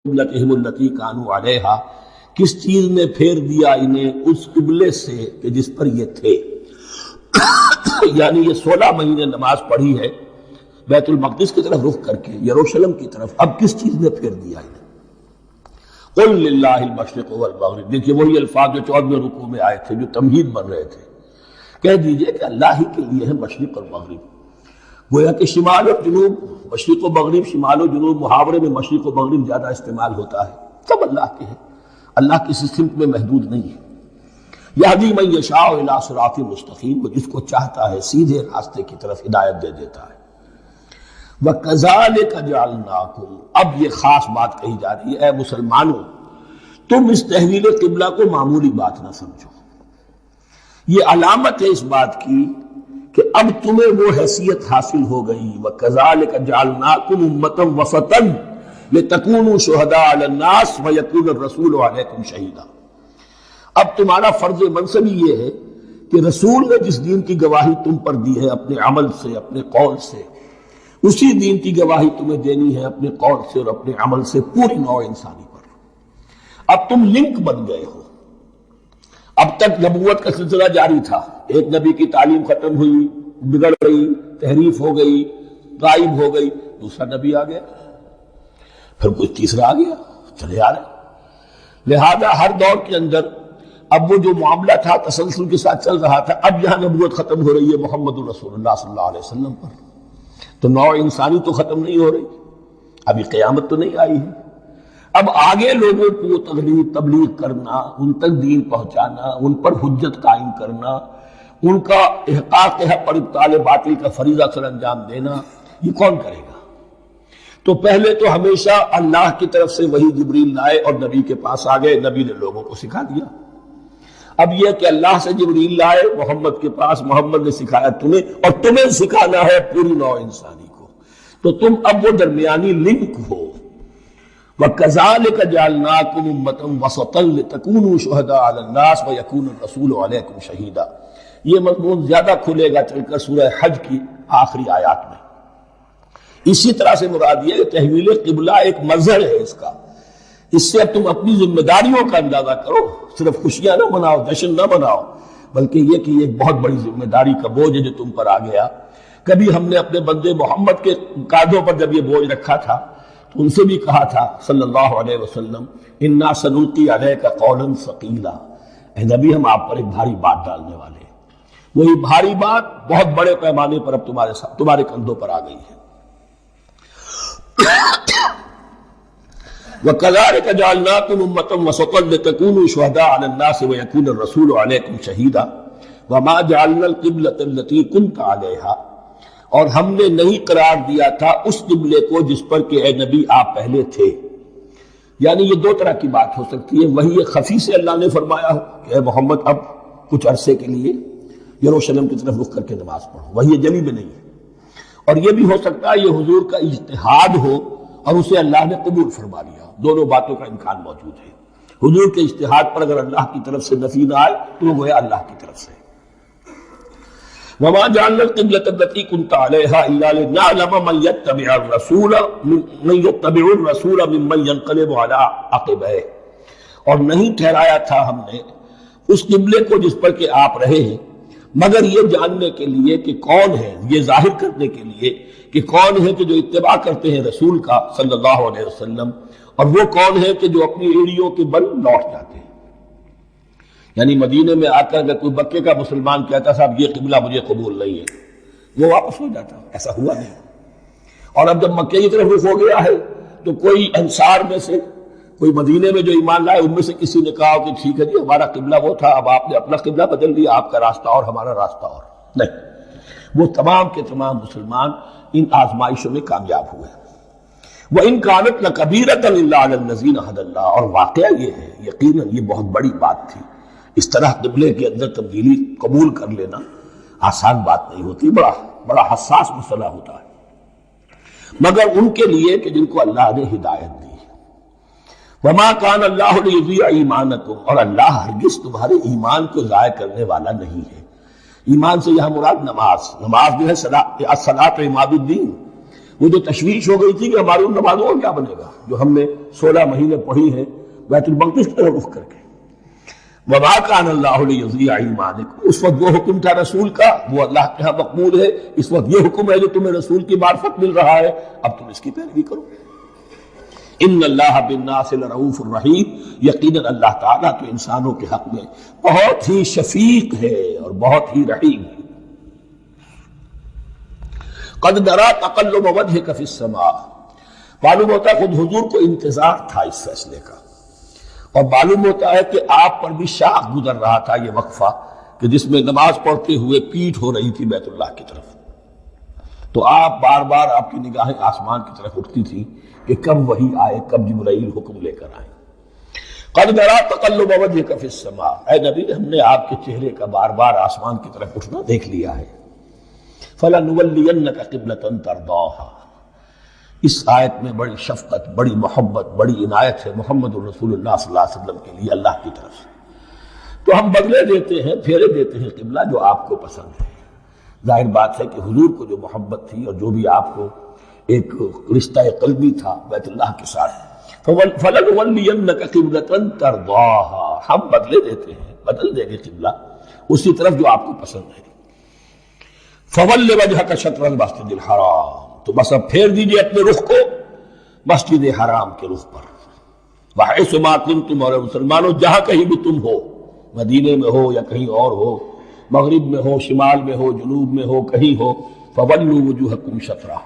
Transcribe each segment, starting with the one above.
قبلتہم التی کانوا علیہا، کس چیز نے پھیر دیا انہیں اس قبلے سے کہ جس پر یہ تھے۔ یعنی یہ 16 مہینے نماز پڑھی ہے بیت المقدس کی طرف رخ کر کے، یروشلم کی طرف، اب کس چیز نے پھیر دیا انہیں؟ قل للہ المشرق والمغرب، دیکھیے وہی الفاظ جو 14ویں رکوع میں آئے تھے جو تمہید بن رہے تھے، کہہ دیجئے کہ اللہ ہی کے لیے ہے مشرق اور مغرب۔ گویا کہ شمال اور جنوب، مشرق و مغرب، شمال و جنوب، محاورے میں مشرق و مغرب زیادہ استعمال ہوتا ہے، سب اللہ کے ہیں، اللہ کسی سمت میں محدود نہیں ہے۔ یہدی من یشاء الی صراط مستقیم، وہ جس کو چاہتا ہے سیدھے راستے کی طرف ہدایت دے دیتا ہے۔ وَكَذَلِكَ جَعَلْنَاكُمْ، اب یہ خاص بات کہی جا رہی ہے، اے مسلمانوں تم اس تحویل قبلہ کو معمولی بات نہ سمجھو، یہ علامت ہے اس بات کی کہ اب تمہیں وہ حیثیت حاصل ہو گئی۔ وَكَذَلِكَ جَعَلْنَاكُمْ أُمَّةً وَسَطًا لِتَكُونُوا شُهَدَاءَ عَلَى النَّاسِ وَيَكُونَ الرَّسُولُ عَلَيْكُمْ شَهِيدًا۔ اب تمہارا فرض منصبی یہ ہے کہ رسول نے جس دین کی گواہی تم پر دی ہے اپنے عمل سے، اپنے قول سے، اسی دین کی گواہی تمہیں دینی ہے اپنے قول سے اور اپنے عمل سے پوری نوع انسانی پر۔ اب تم لنک بن گئے ہو۔ اب تک نبوت کا سلسلہ جاری تھا، ایک نبی کی تعلیم ختم ہوئی، بگڑ گئی، تحریف ہو گئی، غائب ہو گئی، دوسرا نبی آ گیا، پھر کوئی تیسرا آ گیا، چلے آ رہے۔ لہذا ہر دور کے اندر اب وہ جو معاملہ تھا تسلسل کے ساتھ چل رہا تھا، اب یہاں نبوت ختم ہو رہی ہے محمد رسول اللہ صلی اللہ علیہ وسلم پر، تو نوع انسانی تو ختم نہیں ہو رہی، ابھی قیامت تو نہیں آئی ہے۔ اب آگے لوگوں کو تبلیغ کرنا، ان تک دین پہنچانا، ان پر حجت قائم کرنا، ان کا احقاق حق پر ابطال باطل کا فریضہ سر انجام دینا، یہ کون کرے گا؟ تو پہلے تو ہمیشہ اللہ کی طرف سے وہی جبریل لائے اور نبی کے پاس آ گئے، نبی نے لوگوں کو سکھا دیا۔ اب یہ کہ اللہ سے جبریل لائے محمد کے پاس، محمد نے سکھایا تمہیں، اور تمہیں سکھانا ہے پوری نوع انسانی کو، تو تم اب وہ درمیانی لنک ہو۔ وَكَذَلِكَ جَعَلْنَاكُمْ أُمَّةً وَسَطًا لِتَكُونُوا شُهَدَاءَ عَلَى النَّاسِ وَيَكُونَ الرَّسُولُ عَلَيْكُمْ شَهِيدًا۔ یہ مضمون زیادہ کھلے گا چل کر سورہ حج کی آخری آیات میں۔ اسی طرح سے مراد یہ کہ تحویل قبلہ ایک مظہر ہے اس کا، اس سے اب تم اپنی ذمہ داریوں کا اندازہ کرو، صرف خوشیاں نہ مناؤ، جشن نہ مناؤ، بلکہ یہ کہ یہ ایک بہت بڑی ذمہ داری کا بوجھ ہے جو تم پر آ گیا۔ کبھی ہم نے اپنے بندے محمد کے کاندھوں پر جب یہ بوجھ رکھا تھا تو ان سے بھی کہا تھا صلی اللہ علیہ وسلم، اِنَّا سَنُلْقِي عَلَيْكَ قَوْلًا ثَقِيلًا، اے نبی ہم آپ پر ایک بھاری بات ڈالنے والے ہیں۔ وہی بھاری بات بہت بڑے پیمانے پر اب تمہارے کندھوں پر آ گئی ہے۔ وَكَذَلِكَ جَعَلْنَاكُمْ أُمَّةً وَسَطًا لِتَكُونُوا شُهَدَاءَ عَلَى النَّاسِ وَيَكُونَ الرَّسُولُ عَلَيْكُمْ شَهِيدًا وَمَا جَعَلْنَا الْقِبْلَةَ الَّتِي كُنْتَ عَلَيْهَا، اور ہم نے نہیں قرار دیا تھا اس قبلے کو جس پر کہ اے نبی آپ پہلے تھے۔ یعنی یہ دو طرح کی بات ہو سکتی ہے، وہی خفی سے اللہ نے فرمایا ہو کہ اے محمد اب کچھ عرصے کے لیے یروشلم کی طرف رخ کر کے نماز پڑھو، وہی جلی میں نہیں ہے، اور یہ بھی ہو سکتا ہے یہ حضور کا اجتہاد ہو اور اسے اللہ نے قبول فرما لیا، دونوں باتوں کا امکان موجود ہے۔ حضور کے اجتہاد پر اگر اللہ کی طرف سے نفی نہ آئے تو وہ گویا اللہ کی طرف سے۔ وَمَا جَعَلْنَا الْقِبْلَةَ الَّتِي كُنْتَ عَلَيْهَا إِلَّا لِنَعْلَمَ مَن يَتَّبِعُ الرَّسُولَ مِمَّن يَنقَلِبُ عَلَىٰ عَقِبَيْهِ، اور نہیں ٹھہرایا تھا ہم نے اس قبلے کو جس پر کہ آپ رہے ہیں مگر یہ جاننے کے لیے کہ کون ہے، یہ ظاہر کرنے کے لیے کہ کون ہے کہ جو اتباع کرتے ہیں رسول کا صلی اللہ علیہ وسلم، اور وہ کون ہے کہ جو اپنی ایڑیوں کے بل لوٹ جاتے ہیں۔ یعنی مدینے میں آ کر اگر کوئی مکے کا مسلمان کہتا صاحب یہ قبلہ مجھے قبول نہیں ہے، وہ واپس ہو جاتا، ایسا ہوا نہیں۔ اور اب جب مکے کی طرف رخ ہو گیا ہے تو کوئی انصار میں سے، کوئی مدینے میں جو ایمان لائے ان میں سے کسی نے کہا کہ ٹھیک ہے جی ہمارا قبلہ وہ تھا، اب آپ نے اپنا قبلہ بدل دیا، آپ کا راستہ اور ہمارا راستہ اور، نہیں، وہ تمام کے تمام مسلمان ان آزمائشوں میں کامیاب ہوئے۔ وَإِن كَانَتْ لَكَبِيرَةً إِلَّا عَلَى الَّذِينَ هَدَى اللَّهُ، اور واقعہ یہ ہے، یقیناً یہ بہت بڑی بات تھی، اس طرح قبلے کے اندر تبدیلی قبول کر لینا آسان بات نہیں ہوتی، بڑا حساس مسئلہ ہوتا ہے، مگر ان کے لیے کہ جن کو اللہ نے ہدایت دی۔ وَمَا كَانَ اللَّهُ لِيُضِيعَ إِيمَانَكُمْ، اور اللہ ہرگز تمہارے ایمان کو ضائع کرنے والا نہیں ہے۔ ایمان سے یہاں مراد نماز جو ہے الصلاۃ عماد الدین، وہ جو تشویش ہو گئی تھی کہ ہماری ان نمازوں کا کیا بنے گا جو ہم نے 16 مہینے پڑھی ہیں بیت المقدس کی طرف رخ کر کے. وما کان اللہ لیضیع ایمانکم، اس وقت وہ حکم تھا رسول کا، وہ اللہ کے ہاں مقبول ہے. اس وقت یہ حکم ہے جو تمہیں رسول کی معرفت مل رہا ہے، اب تم اس کی پیروی کرو. ان اللہ بالناس لرؤوف الرحیم، یقیناً اللہ تعالیٰ تو انسانوں کے حق میں بہت ہی شفیق ہے اور بہت ہی رحیم ہے. قد نرى تقلب وجهك في السماء، معلوم ہوتا ہے خود حضور کو انتظار تھا اس فیصلے کا، اور معلوم ہوتا ہے کہ آپ پر بھی شاخ گزر رہا تھا یہ وقفہ کہ جس میں نماز پڑھتے ہوئے پیٹھ ہو رہی تھی بیت اللہ کی طرف. تو آپ بار بار آپ کی نگاہیں آسمان کی طرف اٹھتی تھی کہ کب وحی آئے، کب جبرائیل حکم لے کر آئے. قد نرى تقلب وجهك في السماء، اے نبی ہم نے آپ کے چہرے کا بار بار آسمان کی طرف اٹھنا دیکھ لیا ہے. فَلَنُوَلِّيَنَّكَ قِبْلَةً تَرْضَاهَا، اس آیت میں بڑی شفقت، بڑی محبت، بڑی عنایت ہے محمد الرسول اللہ صلی اللہ علیہ وسلم کے لیے اللہ کی طرف سے. تو ہم بدلے دیتے ہیں، پھیرے دیتے ہیں قبلہ جو آپ کو پسند ہے. ظاہر بات ہے کہ حضور کو جو محبت تھی اور جو بھی آپ کو ایک رشتہ قلبی تھا بیت اللہ کے ساتھ، فَلَنُوَلِّيَنَّكَ قِبْلَةً تَرْضَاهَا، ہم بدلے دیتے ہیں، بدل دیں گے قبلہ اسی طرف جو آپ کو پسند ہے. فَوَلِّ وَجْهَكَ شَطْرَ الْمَسْجِدِ الْحَرَامِ، تو بس اب پھیر دیجئے اپنے رخ کو مسجد حرام کے رخ پر. وَحَيْثُ مَا كُنْتُمْ، اور مسلمانوں جہاں کہیں بھی تم ہو، مدینے میں ہو یا کہیں اور ہو، مغرب میں ہو، شمال میں ہو، جنوب میں ہو، کہیں ہو، فَوَلُّوا وُجُوهَكُمْ شَطْرَهُ،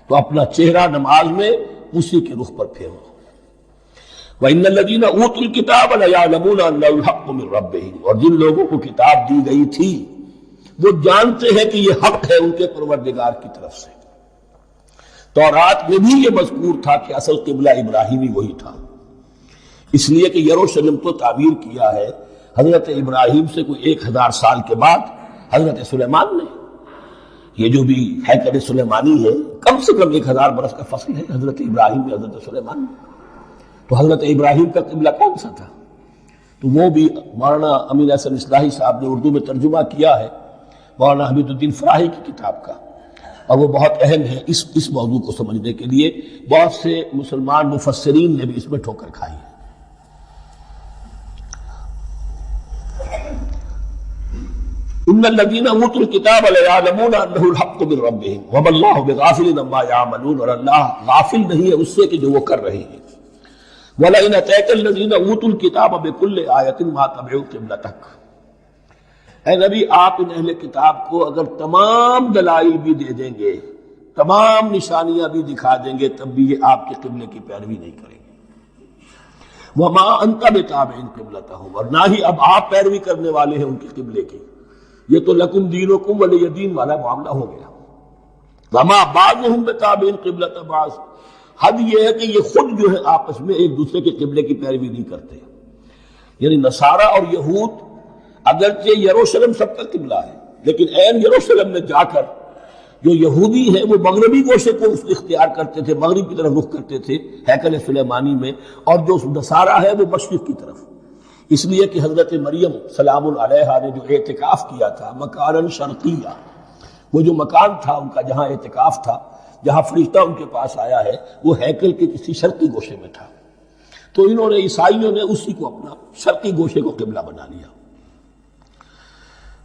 تو اپنا چہرہ نماز میں اسی کے رخ پر پھیرو. وَإِنَّ الَّذِينَ أُوتُوا الْكِتَابَ لَيَعْلَمُونَ أَنَّهُ الْحَقُّ مِنْ رَبِّهِمْ، اور جن لوگوں کو کتاب دی گئی تھی وہ جانتے ہیں کہ یہ حق ہے ان کے پروردگار کی طرف سے. تورات میں بھی یہ مذکور تھا کہ اصل قبلہ ابراہیمی وہی تھا، اس لیے کہ یروشلم تو تعمیر کیا ہے حضرت ابراہیم سے کوئی 1000 سال کے بعد حضرت سلیمان نے. یہ جو بھی ہیکل سلیمانی ہے کم سے کم 1000 برس کا فصل ہے حضرت ابراہیم میں حضرت سلیمان میں. تو حضرت ابراہیم کا قبلہ کون سا تھا؟ تو وہ بھی مولانا امین احسن اصلاحی صاحب نے اردو میں ترجمہ کیا ہے مولانا حمید الدین فراہی کی کتاب کا، اور وہ بہت اہم ہے اس موضوع کو سمجھنے کے لیے. بہت سے مسلمان مفسرین نے بھی اس میں ٹھوکر کھائی ہے. ان الذین اوتوا الکتاب لیعلمون انہ الحق من ربہم وما اللہ بغافل عما یعملون، اور اللہ غافل نہیں ہے اس سے کہ جو وہ کر رہے ہیں. وَلَئِنْ أَتَاكَ الَّذِينَ أُوتُوا الْكِتَابَ بِكُلِّ آيَةٍ مَا تَبِعُوا قِبْلَتَكَ، اے نبی آپ ان اہل کتاب کو اگر تمام دلائل بھی دے دیں گے، تمام نشانیاں بھی دکھا دیں گے، تب بھی یہ آپ کے قبلے کی پیروی نہیں کریں گے. وَمَا أَنْتَ بِتَابِعٍ قِبْلَتَهُمْ، اور نہ ہی اب آپ پیروی کرنے والے ہیں ان کے قبلے کی. یہ تو لکم دینکم ولی دین والا معاملہ ہو گیا. وَمَا بَعْضُهُمْ بِتَابِعٍ قِبْلَةَ بَعْضٍ، حد یہ ہے کہ یہ خود جو ہے آپس میں ایک دوسرے کے قبلے کی پیروی نہیں کرتے. یعنی نصارہ اور یہود اگرچہ یروشلم سب کا قبلہ ہے، لیکن عین یروشلم میں جا کر جو یہودی ہیں وہ مغربی گوشے کو اختیار کرتے تھے، مغرب کی طرف رخ کرتے تھے ہیکل سلیمانی میں، اور جو نصارہ ہے وہ مشرق کی طرف. اس لیے کہ حضرت مریم سلام علیہا نے جو اعتکاف کیا تھا مکان شرقیہ، وہ جو مکان تھا ان کا جہاں اعتکاف تھا، جہاں فرشتہ ان کے پاس آیا ہے، وہ ہیکل کے کسی شرقی گوشے میں تھا. تو انہوں نے عیسائیوں نے اسی کو اپنا شرقی گوشے کو قبلہ بنا لیا.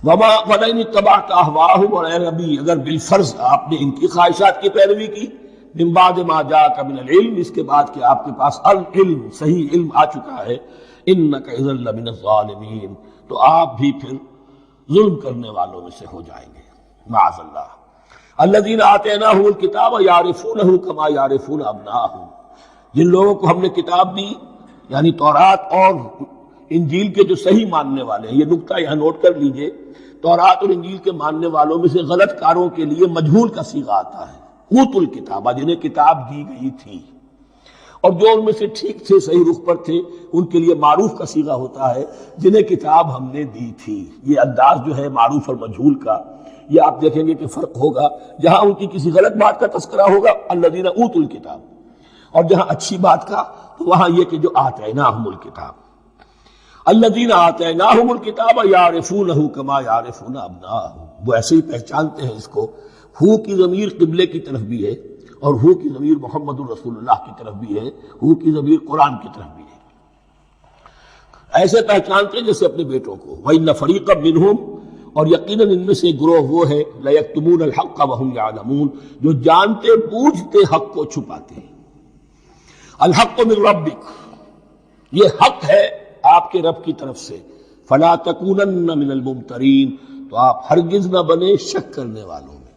وَلَئِنِ اتَّبَعْتَ أَهْوَاءَهُمْ، اور اے نبی اگر بالفرض آپ نے ان کی خواہشات کی پیروی کی، من بعد ما جاءك من العلم، اس کے بعد کہ آپ کے پاس العلم صحیح علم آ چکا ہے، إِنَّكَ إِذًا لَمِنَ الظَّالِمِينَ، تو آپ بھی پھر ظلم کرنے والوں میں سے ہو جائیں گے معاذ اللہ. الذین آتیناہم الکتاب یعرفونہ کما یعرفون ابناءہم، جن لوگوں کو ہم نے کتاب دی یعنی تورات اور انجیل کے جو صحیح ماننے والے ہیں. یہ نکتہ یہاں نوٹ کر لیجئے، تورات اور انجیل کے ماننے والوں میں سے غلط کاروں کے لیے مجہول کا صیغہ آتا ہے. اوتوا الکتاب، جنہیں کتاب دی گئی تھی، اور جو ان میں سے ٹھیک تھے صحیح رخ پر تھے ان کے لیے معروف کا صیغہ ہوتا ہے جنہیں کتاب ہم نے دی تھی. یہ انداز جو ہے معروف اور مجہول کا، یہ آپ دیکھیں گے کہ فرق ہوگا. جہاں ان کی کسی غلط بات کا تذکرہ ہوگا الذین اوتوا الکتاب، اور جہاں اچھی بات کا تو وہاں یہ کہ جو آتیناہم الکتاب. الذین آتیناہم الکتاب یعرفونہ کما یعرفون ابناءہم، وہ ایسے ہی پہچانتے ہیں اس کو. ہو کی ضمیر قبلے کی طرف بھی ہے اور ہو کی ضمیر محمد الرسول اللہ کی طرف بھی ہے، ہو کی ضمیر قرآن کی طرف بھی ہے۔ ایسے پہچانتے جیسے اپنے بیٹوں کو۔ وَإِنَّ فَرِيقًا مِّنْهُمْ، اور یقیناً ان میں سے ایک گروہ وہ ہے لَيَكْتُمُونَ الْحَقَّ وَهُمْ يَعْلَمُونَ، جو جانتے بوجھتے حق کو چھپاتے ہیں۔ الحق من ربک، یہ حق ہے آپ کے رب کی طرف سے۔ فلا تکونن من الممترین، تو آپ ہرگز نہ بنے شک کرنے والوں میں۔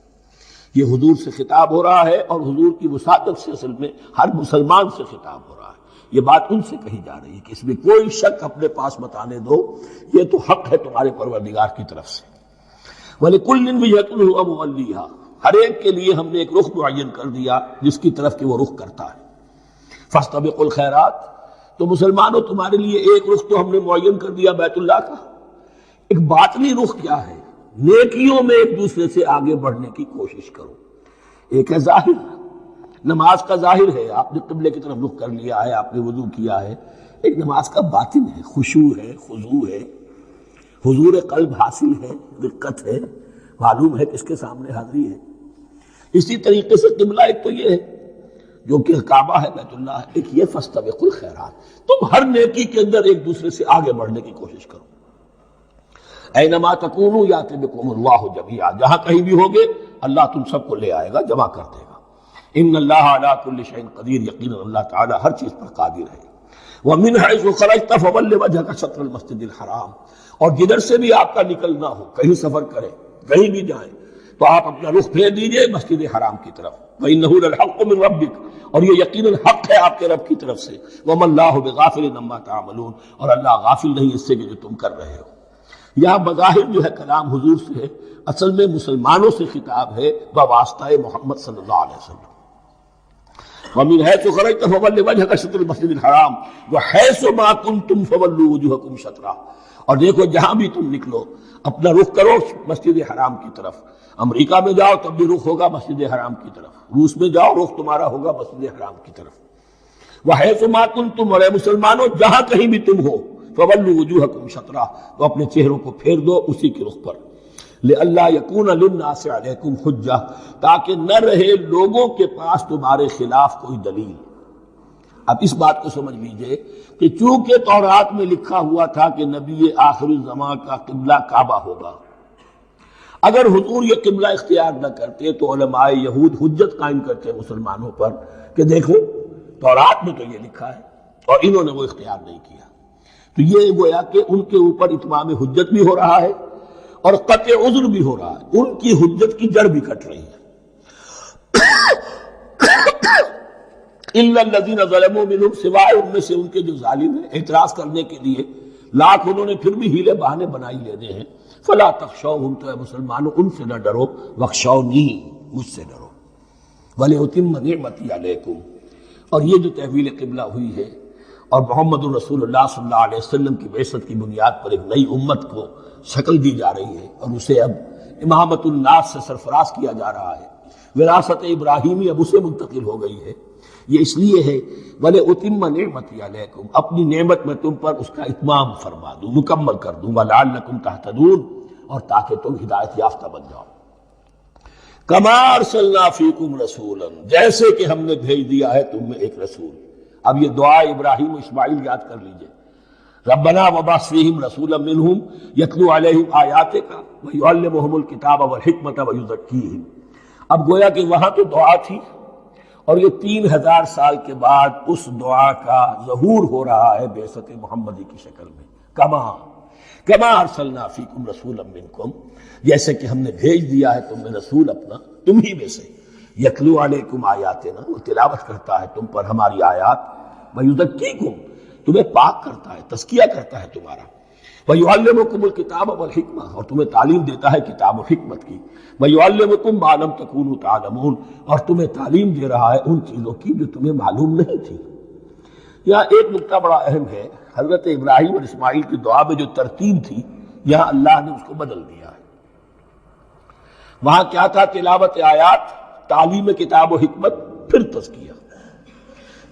یہ حضور سے خطاب ہو رہا ہے، اور حضور کی وساطت سے اصل میں ہر مسلمان سے خطاب ہو رہا ہے۔ یہ بات ان سے کہی جا رہی ہے کہ اس میں کوئی شک اپنے پاس مت آنے دو، یہ تو حق ہے تمہارے پروردگار کی طرف سے۔ وَلِكُلٍّ وِجْهَةٌ هُوَ مُوَلِّيهَا، ہر ایک کے لیے ہم نے ایک رخ معین کر دیا جس کی طرف کہ وہ رخ کرتا ہے۔ فَاسْتَبِقُوا الْخَيْرَاتِ، تو مسلمانوں تمہارے لیے ایک رخ تو ہم نے معین کر دیا بیت اللہ کا۔ ایک باطنی رخ کیا ہے؟ نیکیوں میں ایک دوسرے سے آگے بڑھنے کی کوشش کرو۔ ایک ہے ظاہر، نماز کا ظاہر ہے، آپ نے قبلے کی طرف رخ کر لیا ہے، آپ نے وضو کیا ہے۔ ایک نماز کا باطن ہے، خشوع ہے، خضوع ہے، حضور قلب حاصل ہے، دقت ہے، معلوم ہے کس کے سامنے حاضری ہے۔ اسی طریقے سے قبلہ ایک تو یہ ہے جو کہ کعبہ ہے، بیت اللہ ہے، ایک یہ فاستبقوا الخیرات، تم ہر نیکی کے اندر ایک دوسرے سے آگے بڑھنے کی کوشش کرو۔ اینما تکونوا یأتی بکم اللہ جمیعا، جہاں کہیں بھی ہوگے اللہ تم سب کو لے آئے گا، جمع کر دے گا۔ ان اللہ علی کل شیء قدیر، یقیناً اللہ تعالی ہر چیز پر قادر ہے۔ ومن حیث خرجت فول وجهک شطر المسجد الحرام، اور جدھر سے بھی آپ کا نکلنا ہو، کہیں سفر کریں، کہیں بھی جائیں، تو آپ اپنا رخ پھیر دیجئے مسجد حرام کی طرف۔ وَإِنَّهُ لَلْحَقُّ مِن رَبِّكَ، اور یہ یقیناً حق ہے آپ کے رب کی طرف سے۔ وَمَا اللَّهُ بِغَافِلٍ عَمَّا تَعْمَلُونَ، اور اللہ غافل نہیں اس سے کہ جو تم کر رہے ہو۔ یہاں بظاہر جو ہے کلام حضور سے ہے، اصل میں مسلمانوں سے خطاب ہے بواسطہ محمد صلی اللہ علیہ وسلم۔ وَمِنْ حَيْثُ خَرَجْتَ فَوَلِّ وَجْهَكَ شَطْرَ الْمَسْجِدِ الْحَرَامِ وَحَيْثُ مَا كُنْتُمْ فَوَلُّوا وُجُوهَكُمْ شَطْرَهُ، اور دیکھو جہاں بھی تم نکلو اپنا رخ کرو مسجد حرام کی طرف۔ امریکہ میں جاؤ تب بھی رخ ہوگا مسجد حرام کی طرف، روس میں جاؤ رخ تمہارا ہوگا مسجد حرام کی طرف۔ وَحَيْثُ مَا كُنْتُمْ، اور اے مسلمانوں جہاں کہیں بھی تم ہو، فَوَلُّوا وُجُوهَكُمْ شَطْرَهُ، تو اپنے چہروں کو پھیر دو اسی کے رخ پر۔ لِأَلَّا يَكُونَ لِلنَّاسِ عَلَيْكُمْ حُجَّةٌ، تاکہ نہ رہے لوگوں کے پاس تمہارے خلاف کوئی دلیل۔ اب اس بات کو سمجھ لیجئے کہ چونکہ تورات میں لکھا ہوا تھا کہ نبی آخر الزمان کا قبلہ کعبہ ہوگا، اگر حضور یہ قبلہ اختیار نہ کرتے تو علماء یہود حجت قائم کرتے مسلمانوں پر کہ دیکھو تورات میں تو یہ لکھا ہے اور انہوں نے وہ اختیار نہیں کیا۔ تو یہ گویا کہ ان کے اوپر اتمام حجت بھی ہو رہا ہے اور قطع عذر بھی ہو رہا ہے، ان کی حجت کی جڑ بھی کٹ رہی ہے۔ الا الذين ظلموا منهم، سوائے ان میں سے ان کے جو ظالم ہیں، اعتراض کرنے کے لیے لاکھ انہوں نے پھر بھی ہیلے بہانے بنائی لینے ہیں۔ فلا تخشوهم، تو اے مسلمانوں ان سے نہ ڈرو، واخشونی، مجھ سے ڈرو۔ ولأتم نعمتی علیکم، اور یہ جو تحویل قبلہ ہوئی ہے اور محمد الرسول اللہ صلی اللہ علیہ وسلم کی بعثت کی بنیاد پر ایک نئی امت کو شکل دی جا رہی ہے اور اسے اب امامت الناس سے سرفراز کیا جا رہا ہے، وراثت ابراہیمی اب اسے منتقل ہو گئی ہے۔ یہ اس لیے ہے وَلِأُتِمَّ نِعْمَتِي عَلَيْكُمْ، اپنی نعمت میں تم پر اس کا اتمام فرما دوں، مکمل کر دوں، وَلَعَلَّكُمْ تَهْتَدُونَ، اور تاکہ تم ہدایت یافتہ بن جاؤ۔ كَمَا أَرْسَلْنَا فِيكُمْ رَسُولًا، جیسے کہ ہم نے بھیج دیا ہے تم میں ایک رسول۔ اب یہ دعا ابراہیم و اسماعیل یاد کر لیجئے، ربنا وبعث فیہم رسولا منہم یتلو علیہم آیاتک ویعلمہم الکتاب والحکمت ویزکیہم۔ اب گویا کہ وہاں تو دعا تھی اور یہ 3000 سال کے بعد اس دعا کا ظہور ہو رہا ہے بعثت محمدی کی شکل میں۔ کما ارسلنا فیکم رسولا منکم، جیسے کہ ہم نے بھیج دیا ہے تم میں رسول اپنا، تم ہی میں سے، یتلو علیکم آیاتنا، وہ تلاوت کرتا ہے تم پر ہماری آیات، ویزکیکم، تمہیں پاک کرتا ہے، تزکیہ کرتا ہے تمہارا، ویعلمکم الکتاب والحکمہ، اور تمہیں تعلیم دیتا ہے کتاب و حکمت کی، ویعلمکم ما لم تکونوا تعلمون، اور تمہیں تعلیم دے رہا ہے ان چیزوں کی جو تمہیں معلوم نہیں تھی۔ یہاں ایک نکتہ بڑا اہم ہے، حضرت ابراہیم اور اسماعیل کی دعا میں جو ترتیب تھی یہاں اللہ نے اس کو بدل دیا ہے۔ وہاں کیا تھا؟ تلاوت آیات، تعلیم کتاب و حکمت، پھر تزکیہ۔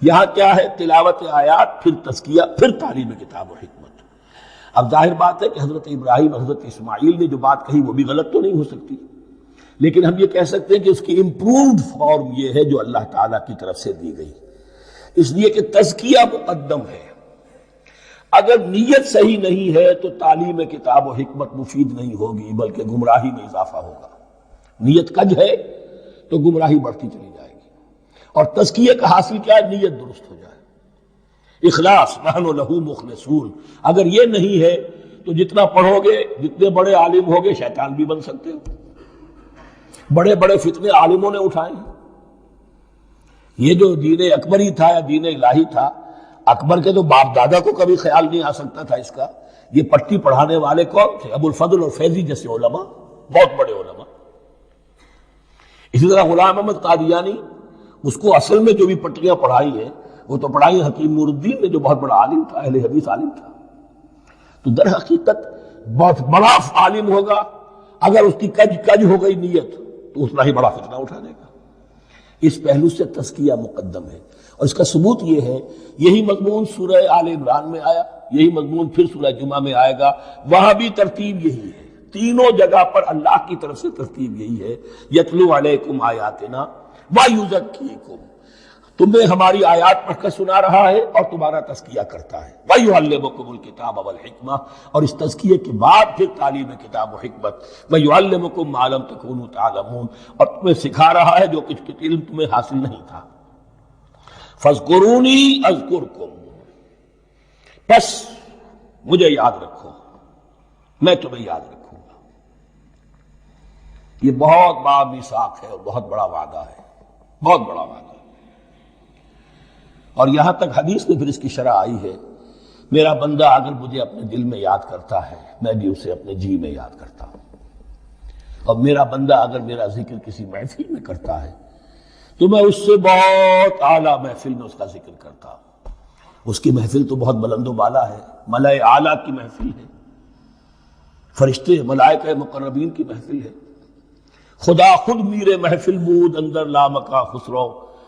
یہاں کیا ہے؟ تلاوت آیات، پھر تزکیہ، پھر تعلیم کتاب و حکمت۔ اب ظاہر بات ہے کہ حضرت ابراہیم حضرت اسماعیل نے جو بات کہی وہ بھی غلط تو نہیں ہو سکتی، لیکن ہم یہ کہہ سکتے ہیں کہ اس کی امپرووڈ فارم یہ ہے جو اللہ تعالیٰ کی طرف سے دی گئی، اس لیے کہ تزکیہ مقدم ہے۔ اگر نیت صحیح نہیں ہے تو تعلیم کتاب و حکمت مفید نہیں ہوگی، بلکہ گمراہی میں اضافہ ہوگا۔ نیت کج ہے تو گمراہی بڑھتی چلی جائے گی، اور تزکیہ کا حاصل کیا ہے؟ نیت درست ہو جائے، اخلاص، نحن لہ مخلصون۔ اگر یہ نہیں ہے تو جتنا پڑھو گے، جتنے بڑے عالم ہوگے، شیطان بھی بن سکتے ہو۔ بڑے بڑے فتنے عالموں نے اٹھائے ہیں۔ یہ جو دین اکبری تھا یا دین الہی تھا، اکبر کے تو باپ دادا کو کبھی خیال نہیں آ سکتا تھا اس کا۔ یہ پٹی پڑھانے والے کون تھے؟ ابو الفضل اور فیضی جیسے علماء، بہت بڑے علماء۔ اسی طرح غلام احمد قادیانی، اس کو اصل میں جو بھی پٹیاں پڑھائی ہیں وہ تو پڑھائی حکیم نور الدین نے، جو بہت بڑا عالم تھا، اہل حدیث عالم تھا۔ تو در حقیقت بہت بڑا عالم ہوگا، اگر اس کی کج ہو گئی نیت تو اتنا ہی بڑا فتنہ اٹھا دے گا۔ اس پہلو سے تزکیہ مقدم ہے، اور اس کا ثبوت یہ ہے، یہی مضمون سورہ آل عمران میں آیا، یہی مضمون پھر سورہ جمعہ میں آئے گا، وہاں بھی ترتیب یہی ہے۔ تینوں جگہ پر اللہ کی طرف سے ترتیب یہی ہے، یتلو علیکم آیاتنا ویزکیکم، تمہیں ہماری آیات پڑھ کر سنا رہا ہے اور تمہارا تزکیہ کرتا ہے، ویعلمکم الکتاب والحکمہ، اور اس تزکیے کے بعد پھر تعلیم کتاب و حکمت، ویعلمکم ما لم تکونوا تعلمون، اور تمہیں سکھا رہا ہے جو کچھ علم تمہیں حاصل نہیں تھا۔ فاذکرونی اذکرکم، بس مجھے یاد رکھو، میں تمہیں یاد رکھوں گا۔ یہ بہت بڑا میثاق ہے اور بہت بڑا وعدہ ہے، بہت بڑا وعدہ ہے۔ اور یہاں تک حدیث میں پھر اس کی شرح آئی ہے، میرا بندہ اگر مجھے اپنے دل میں یاد کرتا ہے، میں بھی اسے اپنے جی میں یاد کرتا ہوں، اور میرا بندہ اگر میرا ذکر کسی محفل میں کرتا ہے تو میں اس سے بہت اعلیٰ محفل میں اس کا ذکر کرتا ہوں۔ اس کی محفل تو بہت بلند و بالا ہے، ملائے اعلیٰ کی محفل ہے، فرشتے ملائکہ مقربین کی محفل ہے، خدا خود میرے محفل بود اندر لامکا خسرو،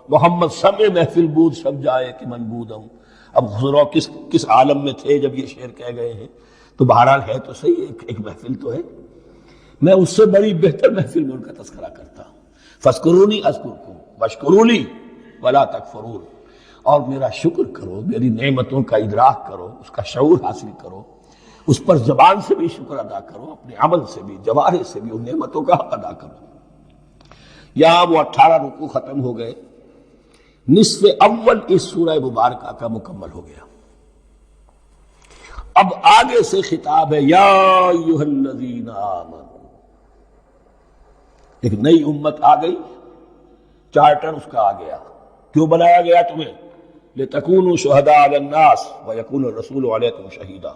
محمد سمے محفل بود شب جائے کہ من بودم۔ اب خسرو کس عالم میں تھے جب یہ شعر کہہ گئے ہیں؟ تو بہرحال ہے تو صحیح، ایک محفل تو ہے، میں اس سے بڑی بہتر محفل میں ان کا تذکرہ کرتا ہوں۔ فاذکرونی اذکرکم واشکروا لی ولا تکفرون، اور میرا شکر کرو، میری نعمتوں کا ادراک کرو، اس کا شعور حاصل کرو، اس پر زبان سے بھی شکر ادا کرو، اپنے عمل سے بھی، جوارح سے بھی ان نعمتوں کا حق ادا کرو۔ یہاں وہ 18 رکوع ختم ہو گئے، نصف اول اس سورہ مبارکہ کا مکمل ہو گیا۔ اب آگے سے خطاب ہے، یا ایھا الذین آمنوا، ایک نئی امت آ گئی، چارٹر اس کا آ گیا۔ کیوں بنایا گیا تمہیں؟ لتکونوا شہداء علی الناس ویکون الرسول علیکم شہیدا،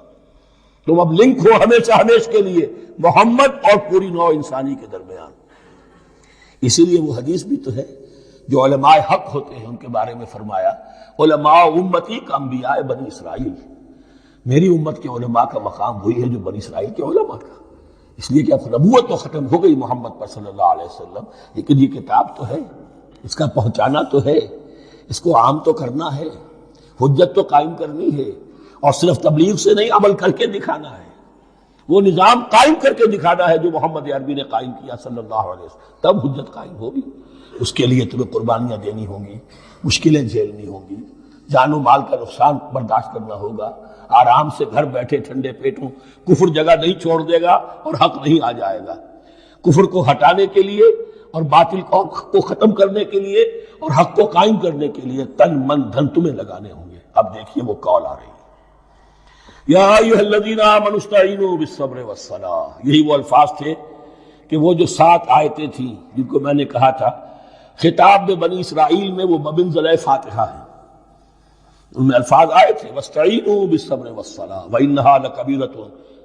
تم اب لنک ہو ہمیشہ ہمیش کے لیے محمد اور پوری نوع انسانی کے درمیان۔ اسی لیے وہ حدیث بھی تو ہے جو علماء حق ہوتے ہیں ان کے بارے میں فرمایا، علماء امتی کا انبیاء بنی اسرائیل، میری امت کے علماء کا مقام وہی ہے جو بنی اسرائیل کے علماء کا۔ اس لیے کہ اب نبوت تو ختم ہو گئی محمد پر صلی اللہ علیہ وسلم، لیکن یہ کتاب تو ہے، اس کا پہنچانا تو ہے، اس کو عام تو کرنا ہے، حجت تو قائم کرنی ہے، اور صرف تبلیغ سے نہیں، عمل کر کے دکھانا ہے، وہ نظام قائم کر کے دکھانا ہے جو محمد عربی نے قائم کیا صلی اللہ علیہ وسلم، تب حجت قائم ہوگی۔ اس کے لیے تمہیں قربانیاں دینی ہوں گی، مشکلیں جھیلنی ہوں گی، جان و مال کا نقصان برداشت کرنا ہوگا، آرام سے گھر بیٹھے ٹھنڈے پیٹوں، کفر جگہ نہیں چھوڑ دے گا اور حق نہیں آ جائے گا۔ کفر کو ہٹانے کے لیے اور باطل کو ختم کرنے کے لیے اور حق کو قائم کرنے کے لیے تن من دھن تمہیں لگانے ہوں گے۔ اب دیکھیے وہ کال آ رہی ہے، یا ایھا الذین آمنوا استعینوا بالصبر والصلاۃ، یہی وہ الفاظ تھے کہ وہ جو 7 آیتیں تھیں جن کو میں نے کہا تھا خطاب میں بنی اسرائیل میں وہ بمنزلہ فاتحہ ہیں، ان میں الفاظ آئے تھے واستعینوا بالصبر والصلاۃ وانھا لکبیرۃ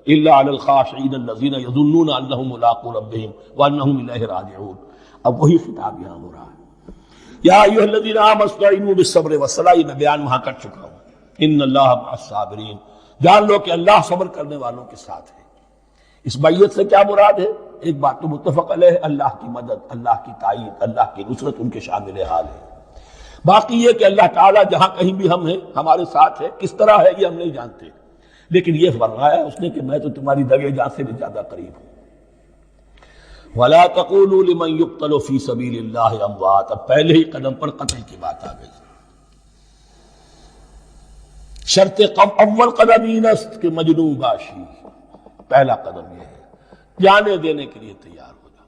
الا علی الخاشعین الذین یظنون انہم ملاقو ربہم وانہم الیہ راجعون۔ اب وہی خطاب یہاں ہو رہا ہے، یا ایھا الذین آمنوا استعینوا بالصبر والصلاۃ، یہ میں بیان وہاں کر چکا ہوں، ان اللہ مع الصابرین، جان لو کہ اللہ صبر کرنے والوں کے ساتھ ہے۔ اس بیعت سے کیا مراد ہے؟ ایک بات تو متفق علیہ، اللہ کی مدد، اللہ کی تائید، اللہ کی نصرت ان کے شامل حال ہے۔ باقی یہ کہ اللہ تعالیٰ جہاں کہیں بھی ہم ہیں ہمارے ساتھ ہے، کس طرح ہے یہ ہم نہیں جانتے، لیکن یہ فرمایا اس نے کہ میں تو تمہاری دگے جان سے بھی زیادہ قریب ہوں۔ وَلَا تَقُولُوا لِمَنْ يُقْتَلُ فِي سَبِيلِ اللَّهِ أَمْوَاتٌ، اب پہلے ہی قدم پر قتل کی بات آ گئی. شرط اول قدم ہی نست کہ مجنون باشی، پہلا قدم یہ ہے جانے دینے کے لیے تیار ہو جا.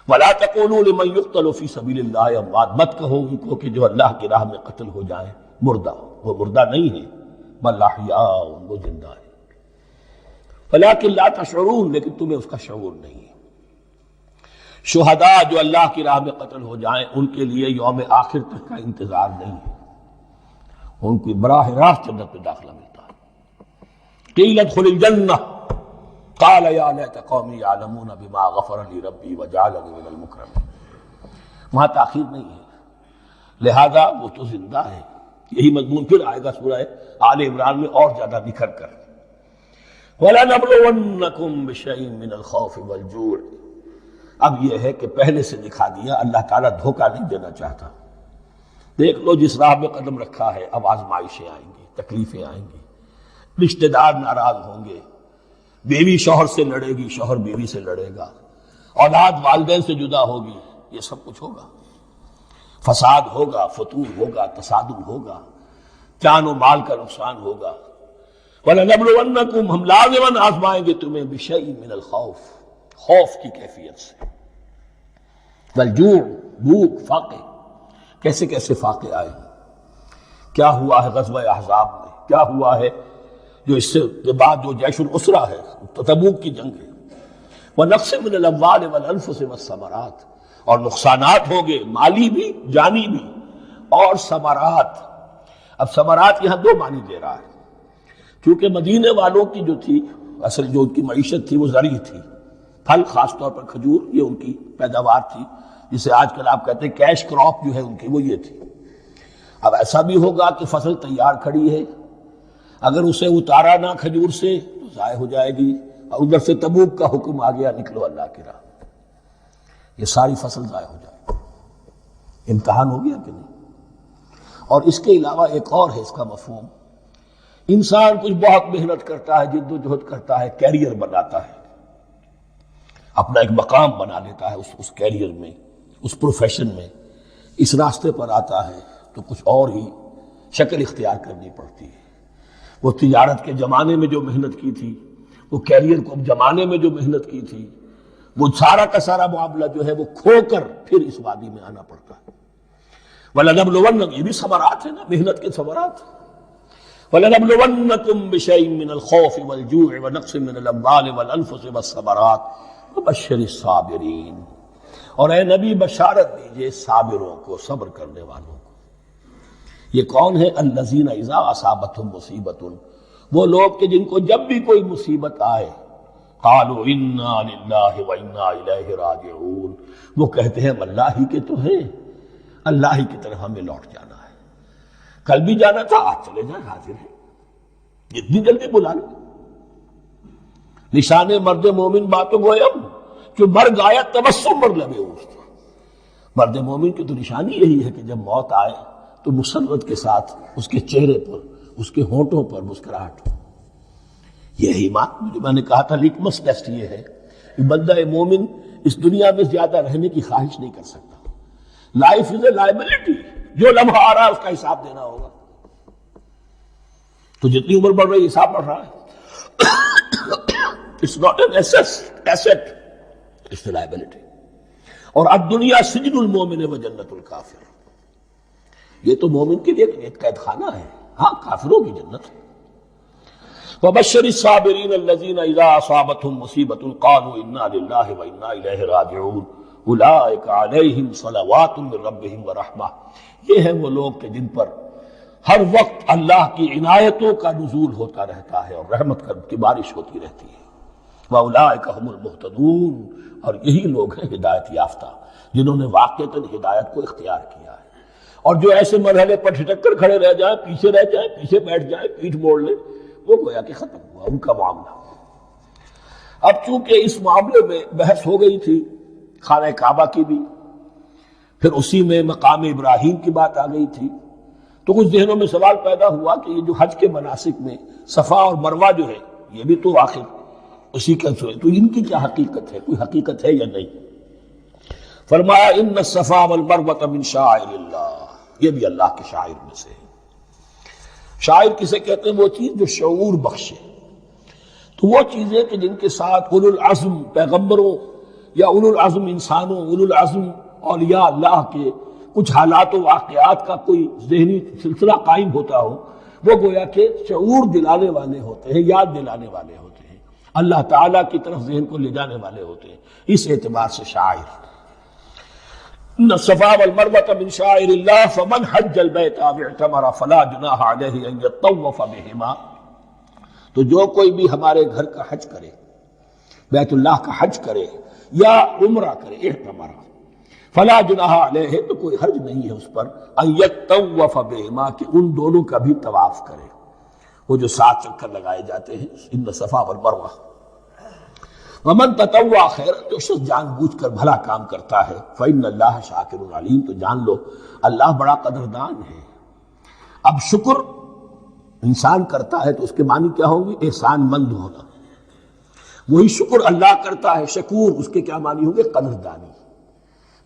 وَلَا تَقُولُوا لِمَنْ يُقْتَلُ فِي سَبِيلِ اللَّهِ أَمْوَاتٌ، مت کہو ان کو کہ جو اللہ کی راہ میں قتل ہو جائیں مردہ، وہ مردہ نہیں ہے، بل احیاء، وہ زندہ ہے. وَلَٰكِن لَا تَشْعُرُونَ، لیکن تمہیں اس کا شعور نہیں ہے. شہداء جو اللہ کی راہ میں قتل ہو جائیں ان کے لیے یوم آخر تک کا انتظار نہیں ہے، ان کی براہ راست جنت میں داخلہ ملتا ہے. قیل ادخل الجنہ قال یا لیت قومی یعلمون بما غفر لی ربی وجعلنی من المکرمین. وہاں تاخیر نہیں ہے، لہذا وہ تو زندہ ہے. یہی مضمون پھر آئے گا سورہ آل عمران میں اور زیادہ نکھر کر. وَلَنَبْلُوَنَّكُمْ بِشَيْءٍ مِّنَ الْخَوْفِ وَالْجُوعِ. اب یہ ہے کہ پہلے سے دکھا دیا، اللہ تعالیٰ دھوکہ نہیں دینا چاہتا. دیکھ لو جس راہ میں قدم رکھا ہے اب آزمائشیں آئیں گی، تکلیفیں آئیں گی، رشتہ دار ناراض ہوں گے، بیوی شوہر سے لڑے گی، شوہر بیوی سے لڑے گا، اولاد والدین سے جدا ہوگی، یہ سب کچھ ہوگا. فساد ہوگا، فتور ہوگا، تصادم ہوگا، جان و مال کا نقصان ہوگا. وَلَنَبْلُوَنَّكُمْ، ہم لازماً آزمائیں گے تمہیں بِشَيْءٍ مِّنَ الْخَوْفِ، خوف کی کیفیت سے، والجوع، بھوک، فاقے. کیسے کیسے فاقے آئے، کیا ہوا ہے غزوہ احزاب میں، کیا ہوا ہے جو اس سے کے بعد جو جیش العسرہ ہے، تبوک کی جنگ ہے. وَنَقْصٍ مِّنَ الْأَمْوَالِ وَالْأَنفُسِ وَالثَّمَرَاتِ، اور نقصانات ہوں گے مالی بھی جانی بھی، اور ثمرات. اب ثمرات یہاں دو معنی دے رہا ہے، کیونکہ مدینے والوں کی جو تھی اصل جو ان کی معیشت تھی وہ زرعی تھی، پھل، خاص طور پر کھجور، یہ ان کی پیداوار تھی، جسے آج کل آپ کہتے ہیں کیش کراپ جو ہے ان کی، وہ یہ تھی. اب ایسا بھی ہوگا کہ فصل تیار کھڑی ہے، اگر اسے اتارا نہ کھجور سے تو ضائع ہو جائے گی، اور ادھر سے تبوک کا حکم آ گیا نکلو اللہ کی راہ، یہ ساری فصل ضائع ہو جائے گی. امتحان ہو گیا کہ نہیں؟ اور اس کے علاوہ ایک اور ہے اس کا مفہوم. انسان کچھ بہت محنت کرتا ہے، جد و جہد کرتا ہے، کیریئر بناتا ہے، اپنا ایک مقام بنا لیتا ہے اس کیریئر میں، اس پروفیشن میں. اس راستے پر آتا ہے تو کچھ اور ہی شکل اختیار کرنی پڑتی ہے. وہ تجارت کے زمانے میں جو محنت کی تھی، وہ کیریئر کو جمانے میں جو محنت کی تھی، وہ سارا کا سارا معاملہ جو ہے وہ کھو کر پھر اس وادی میں آنا پڑتا ہے. وَلَنَبْلُوَنَّكُمْ، یہ بھی ثمرات ہے نا، محنت کے ثمرات. وَلَنَبْلُوَنَّكُمْ بِشَيْءٍ مِّنَ الْخَوْفِ وَالْجُوعِ وَنَقْصٍ مِّنَ الْأَمْوَالِ وَالْأَنفُسِ وَالثَّمَرَاتِ وَبَشِّرِ الصَّابِرِينَ. اور اے نبی بشارت دیجئے صابروں کو، صبر کرنے والوں کو. یہ کون ہے؟ الذین اذا اصابتہم مصیبۃ، وہ لوگ کہ جن کو جب بھی کوئی مصیبت آئے قالوا انا للہ وانا الیہ راجعون، وہ کہتے ہیں ہم اللہ ہی کے تو ہیں، اللہ ہی کی طرف ہمیں لوٹ جانا ہے. کل بھی جانا تھا، آج چلے جائیں، حاضر ہے، جتنی جلدی بلا لو. نشان مرد مومن باتوں گویم کہ مرگ آیا تبسم مر لبے اوست. مرد مومن کی تو نشانی یہی ہے کہ جب موت آئے تو مسرت کے ساتھ اس کے چہرے پر، اس کے ہونٹوں پر مسکراہٹ ہو. یہی بات جو میں نے کہا تھا، لیکمس ٹیسٹ یہ ہے کہ بندہ مومن اس دنیا میں زیادہ رہنے کی خواہش نہیں کر سکتا. لائف از اے لائبلٹی، جو لمحہ آ رہا ہے اس کا حساب دینا ہوگا. تو جتنی عمر بڑھ رہی ہے حساب بڑھ رہا ہے. It's not an asset, it's a liability. اور الدنیا سجن المومن و جنت الکافر، یہ تو مومن کے لیے ایک قید خانہ ہے، ہاں کافروں کی جنت. وَبَشِّرِ الصَّابِرِينَ الَّذِينَ إِذَا أَصَابَتْهُمْ مُصِيبَةٌ قَالُوا إِنَّا لِلَّهِ وَإِنَّا إِلَيْهِ رَاجِعُونَ أُولَٰئِكَ عَلَيْهِمْ صَلَوَاتٌ مِّن رَّبِّهِمْ وَرَحْمَةٌ. یہ ہیں وہ لوگ کہ جن پر ہر وقت اللہ کی عنایتوں کا نزول ہوتا رہتا ہے اور رحمت کی بارش ہوتی رہتی ہے. وَأُولَٰئِكَ هُمُ الْمُهْتَدُونَ، اور یہی لوگ ہیں ہدایت یافتہ، جنہوں نے واقعتاً ہدایت کو اختیار کیا ہے. اور جو ایسے مرحلے پر ٹھٹک کر کھڑے رہ جائیں، پیچھے رہ جائیں، پیچھے بیٹھ جائیں، پیٹھ موڑ لیں، وہ گویا کہ ختم ہوا ان کا معاملہ. اب چونکہ اس معاملے میں بحث ہو گئی تھی خانہ کعبہ کی بھی، پھر اسی میں مقام ابراہیم کی بات آ گئی تھی، تو کچھ ذہنوں میں سوال پیدا ہوا کہ یہ جو حج کے مناسک میں صفا اور مروہ جو ہے، یہ بھی تو آخر اسی کا تو ان کی کیا حقیقت ہے؟ کوئی حقیقت ہے یا نہیں؟ فرمایا ان الصفا والمروۃ من شعائر اللہ، یہ بھی اللہ کے شاعر میں سے ہے۔ شاعر کسے کہتے ہیں؟ وہ چیز جو شعور بخشے۔ تو وہ چیزیں کہ جن کے ساتھ اولو العزم پیغمبروں یا اولو العزم انسانوں، اولو العزم اولیاء اللہ کے کچھ حالات و واقعات کا کوئی ذہنی سلسلہ قائم ہوتا ہو، وہ گویا کہ شعور دلانے والے ہوتے ہیں، یاد دلانے والے ہوتے ہیں، اللہ تعالیٰ کی طرف ذہن کو لے جانے والے ہوتے ہیں۔ اس اعتبار سے شاعر ان الصفا والمروۃ من شعائر اللہ فمن حج البیت او اعتمر فلا جناح علیہ ان یطوف بہما، تو جو کوئی بھی ہمارے گھر کا حج کرے، بیت اللہ کا حج کرے یا عمرہ کرے، اعتمر، فلا جناح علیہ، تو کوئی حرج نہیں ہے اس پر، ان یطوف بہما، کہ ان دونوں کا بھی طواف کرے، وہ جو 7 چکر لگائے جاتے ہیں، ان الصفا والمروہ۔ ومن تطوع خیر، جو شخص جان بوجھ کر بھلا کام کرتا ہے، فإن اللہ شاکر علیم، تو جان لو اللہ بڑا قدردان ہے۔ اب شکر انسان کرتا ہے تو اس کے معنی کیا ہوں گے؟ احسان مند ہونا۔ وہی شکر اللہ کرتا ہے شکور، اس کے کیا معنی ہوں گے؟ قدردانی،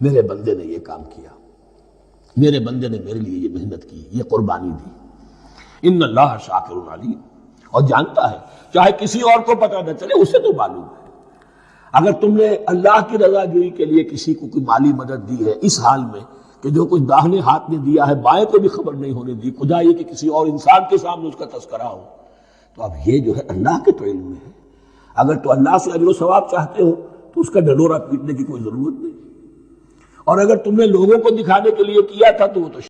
میرے بندے نے یہ کام کیا، میرے بندے نے میرے لیے یہ محنت کی، یہ قربانی دی۔ ان اللہ شاکر علیم، اور جانتا ہے، چاہے کسی اور کو پتہ نہ چلے، اسے تو معلوم ہے۔ اگر تم نے اللہ کی رضا جوئی کے لیے کسی کو کوئی مالی مدد دی ہے اس حال میں کہ جو کچھ داہنے ہاتھ نے دیا ہے بائیں کو بھی خبر نہیں ہونے دی، خدا یہ کہ کسی اور انسان کے سامنے اس کا تذکرہ ہو، تو اب یہ جو ہے اللہ کے تو علم میں ہے۔ اگر تو اللہ سے اجر و ثواب چاہتے ہو تو اس کا ڈھنڈورا پیٹنے کی کوئی ضرورت نہیں، اور اگر تم نے لوگوں کو دکھانے کے لیے کیا تھا تو وہ تو